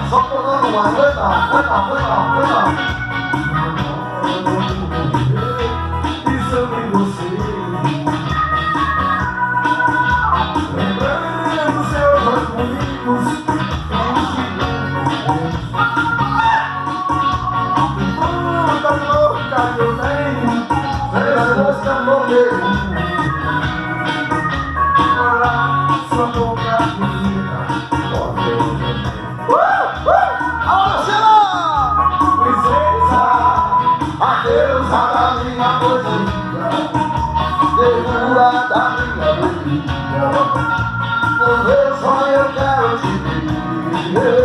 Só falando uma coisa, isso eu vi você. Lembrando seus olhos bonitos, muita louca que eu tenho, fez você morrer. Agora sua boca bonita, pode eu Deusa da minha poesia, segura da minha bebida, no meu sonho eu quero te ver.